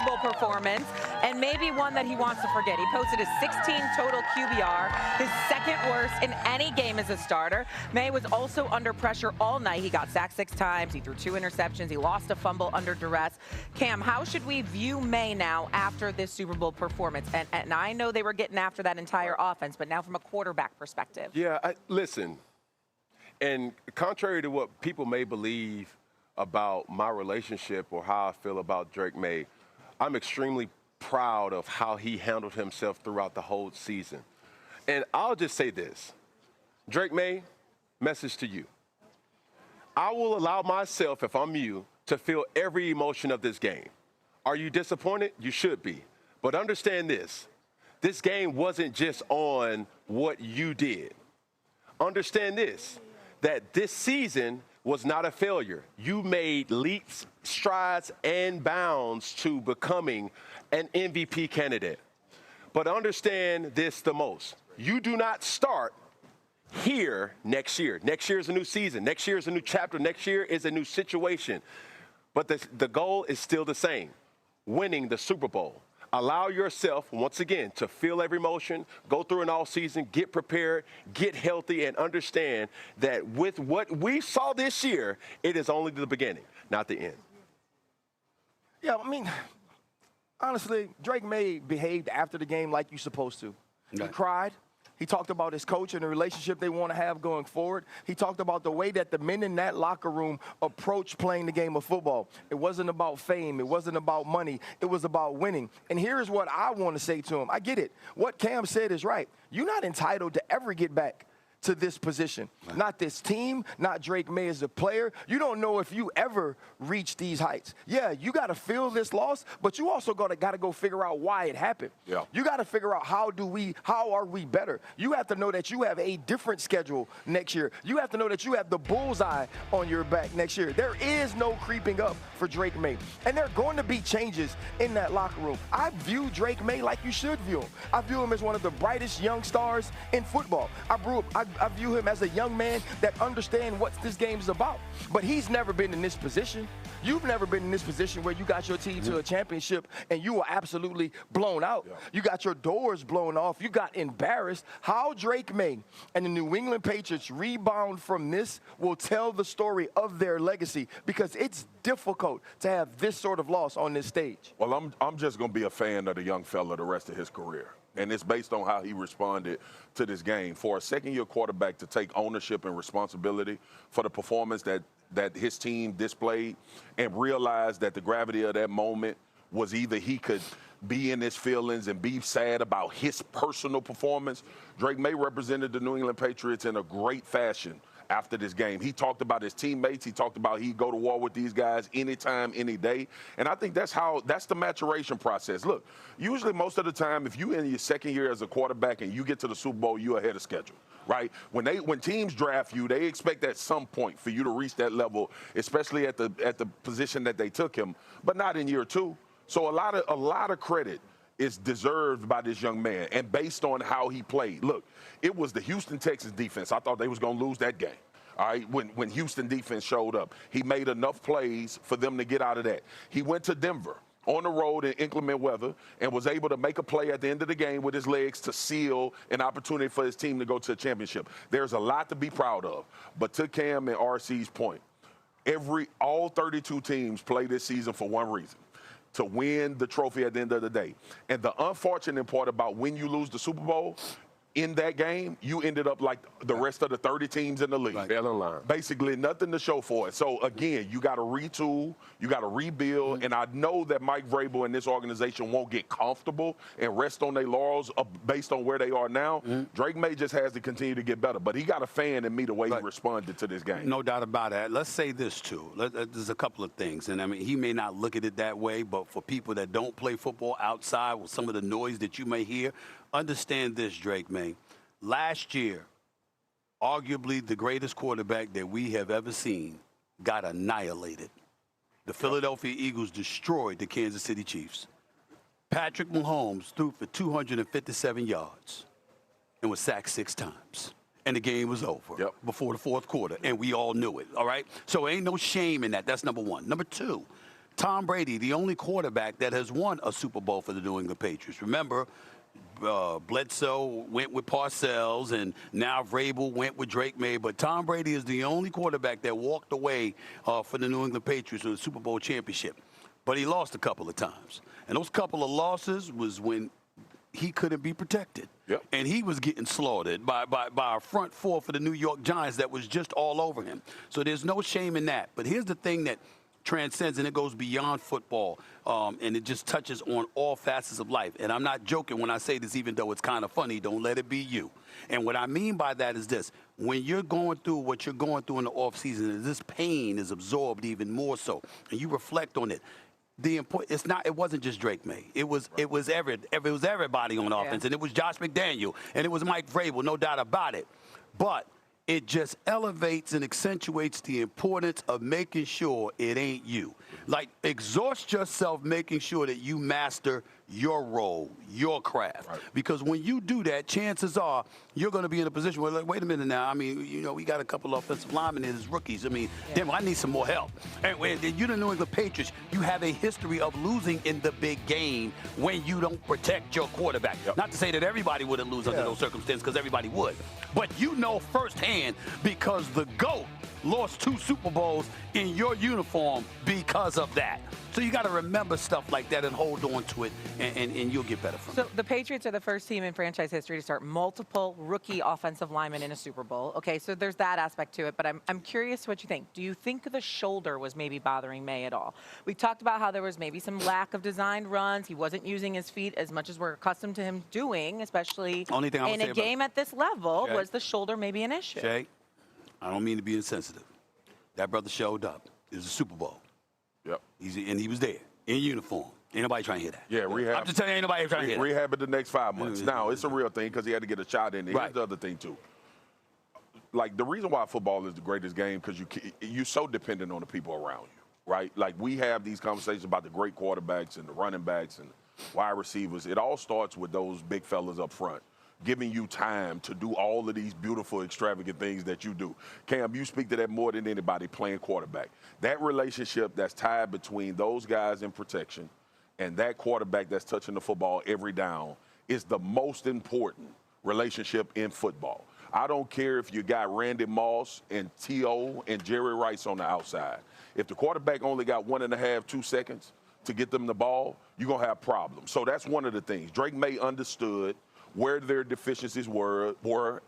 Super Bowl performance, and maybe one that he wants to forget. He posted a 16 total QBR, his second worst in any game as a starter. Maye was also under pressure all night. He got sacked 6 times. He threw 2 interceptions. He lost a fumble under duress. Cam, how should we view Maye now after this Super Bowl performance? And I know they were getting after that entire offense, but now from a quarterback perspective. Yeah, listen, and contrary to what people may believe about my relationship or how I feel about Drake Maye, I'm extremely proud of how he handled himself throughout the whole season. And I'll just say this, Drake Maye, message to you. I will allow myself, if I'm you, to feel every emotion of this game. Are you disappointed? You should be. But understand this game wasn't just on what you did. Understand this, that this season was not a failure. You made leaps, strides, and bounds to becoming an MVP candidate. But understand this the most. You do not start here next year. Next year is a new season. Next year is a new chapter. Next year is a new situation. But the goal is still the same, winning the Super Bowl. Allow yourself, once again, to feel every emotion, go through an all season, get prepared, get healthy, and understand that with what we saw this year, it is only the beginning, not the end. Yeah, I mean, honestly, Drake Maye behaved after the game like you're supposed to. He cried. He talked about his coach and the relationship they want to have going forward. He talked about the way that the men in that locker room approach playing the game of football. It wasn't about fame. It wasn't about money. It was about winning. And here's what I want to say to him. I get it. What Cam said is right. You're not entitled to ever get back to this position. Not this team, not Drake Maye as a player. You don't know if you ever reach these heights. Yeah, you got to feel this loss, but you also got to go figure out why it happened. Yeah. You got to figure out how are we better. You have to know that you have a different schedule next year. You have to know that you have the bullseye on your back next year. There is no creeping up for Drake Maye. And there are going to be changes in that locker room. I view Drake Maye like you should view him. I view him as one of the brightest young stars in football. I view him as a young man that understands what this game is about. But he's never been in this position. You've never been in this position where you got your team to a championship and you were absolutely blown out. Yeah. You got your doors blown off. You got embarrassed. How Drake Maye and the New England Patriots rebound from this will tell the story of their legacy, because it's difficult to have this sort of loss on this stage. Well, I'm just going to be a fan of the young fella the rest of his career. And it's based on how he responded to this game. For a second-year quarterback to take ownership and responsibility for the performance that his team displayed, and realize that the gravity of that moment was either he could be in his feelings and be sad about his personal performance. Drake Maye represented the New England Patriots in a great fashion after this game. He talked about his teammates. He talked about he'd go to war with these guys anytime, any day. And I think that's the maturation process. Look, usually most of the time, if you in your second year as a quarterback and you get to the Super Bowl, you're ahead of schedule, right? When teams draft you, they expect at some point for you to reach that level, especially at the position that they took him, but not in year 2. So a lot of credit is deserved by this young man, and based on how he played. Look, it was the Houston Texans defense. I thought they was going to lose that game. All right, when Houston defense showed up, he made enough plays for them to get out of that. He went to Denver on the road in inclement weather and was able to make a play at the end of the game with his legs to seal an opportunity for his team to go to a championship. There's a lot to be proud of. But to Cam and RC's point, all 32 teams play this season for one reason: to win the trophy at the end of the day. And the unfortunate part about when you lose the Super Bowl, in that game, you ended up like the rest of the 30 teams in the league. Fell in line. Basically, nothing to show for it. So, again, you got to retool, you got to rebuild, and I know that Mike Vrabel and this organization won't get comfortable and rest on their laurels based on where they are now. Drake Maye just has to continue to get better, but he got a fan in me the way he responded to this game. No doubt about that. Let's say this, too. There's a couple of things, and I mean, he may not look at it that way, but for people that don't play football outside with some of the noise that you may hear, understand this, Drake Maye. Last year, arguably the greatest quarterback that we have ever seen got annihilated. The Philadelphia Eagles destroyed the Kansas City Chiefs. Patrick Mahomes threw for 257 yards and was sacked 6 times. And the game was over before the fourth quarter, and we all knew it, all right? So ain't no shame in that. That's number one. Number two, Tom Brady, the only quarterback that has won a Super Bowl for the New England Patriots. Remember, Bledsoe went with Parcells, and now Vrabel went with Drake Maye. But Tom Brady is the only quarterback that walked away for the New England Patriots with a Super Bowl championship. But he lost a couple of times. And those couple of losses was when he couldn't be protected. Yep. And he was getting slaughtered by a front four for the New York Giants that was just all over him. So there's no shame in that. But here's the thing that transcends, and it goes beyond football, and it just touches on all facets of life. And I'm not joking when I say this, even though it's kind of funny. Don't let it be you. And what I mean by that is this: when you're going through what you're going through in the off season, this pain is absorbed even more so, and you reflect on it. It wasn't just Drake Maye. It was everybody on offense, and it was Josh McDaniel, and it was Mike Vrabel, no doubt about it. But it just elevates and accentuates the importance of making sure it ain't you. Like, exhaust yourself making sure that you master your role, your craft. Right. Because when you do that, chances are you're going to be in a position where, like, wait a minute now, I mean, you know, we got a couple of offensive linemen as rookies. I mean, damn, I need some more help. And you're the New England Patriots, you have a history of losing in the big game when you don't protect your quarterback. Yep. Not to say that everybody wouldn't lose under those circumstances, because everybody would. But you know firsthand, because the GOAT lost 2 Super Bowls in your uniform because of that. So you got to remember stuff like that and hold on to it, and you'll get better from it. So the Patriots are the first team in franchise history to start multiple rookie offensive linemen in a Super Bowl. Okay, so there's that aspect to it, but I'm curious what you think. Do you think the shoulder was maybe bothering Maye at all? We talked about how there was maybe some lack of designed runs. He wasn't using his feet as much as we're accustomed to him doing, especially in a game at this level. Was the shoulder maybe an issue? Shay, I don't mean to be insensitive. That brother showed up. It was a Super Bowl. Yep. And he was there in uniform. Ain't nobody trying to hear that. Yeah, rehab. I'm just telling you, ain't nobody trying to hear that. Rehab in the next 5 months. Now, it's a real thing because he had to get a shot in there. Right. Here's the other thing, too. Like, the reason why football is the greatest game, because you're so dependent on the people around you, right? Like, we have these conversations about the great quarterbacks and the running backs and wide receivers. It all starts with those big fellas up front, giving you time to do all of these beautiful, extravagant things that you do. Cam, you speak to that more than anybody playing quarterback. That relationship that's tied between those guys in protection and that quarterback that's touching the football every down is the most important relationship in football. I don't care if you got Randy Moss and T.O. and Jerry Rice on the outside. If the quarterback only got 1.5, 2 seconds to get them the ball, you're going to have problems. So that's one of the things. Drake Maye understood where their deficiencies were,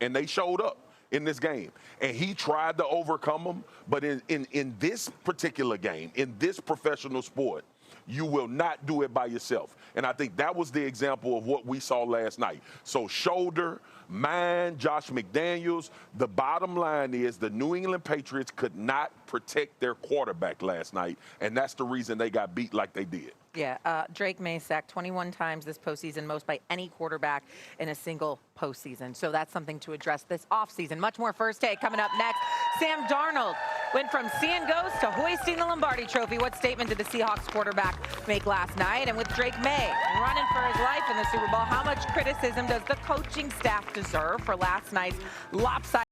and they showed up in this game. And he tried to overcome them, but in this particular game, in this professional sport, you will not do it by yourself. And I think that was the example of what we saw last night. So shoulder, mind, Josh McDaniels, the bottom line is the New England Patriots could not protect their quarterback last night, and that's the reason they got beat like they did. Yeah, Drake Maye sacked 21 times this postseason, most by any quarterback in a single postseason. So that's something to address this offseason. Much more First Take coming up next. Sam Darnold went from seeing ghosts to hoisting the Lombardi Trophy. What statement did the Seahawks quarterback make last night? And with Drake Maye running for his life in the Super Bowl, how much criticism does the coaching staff deserve for last night's lopsided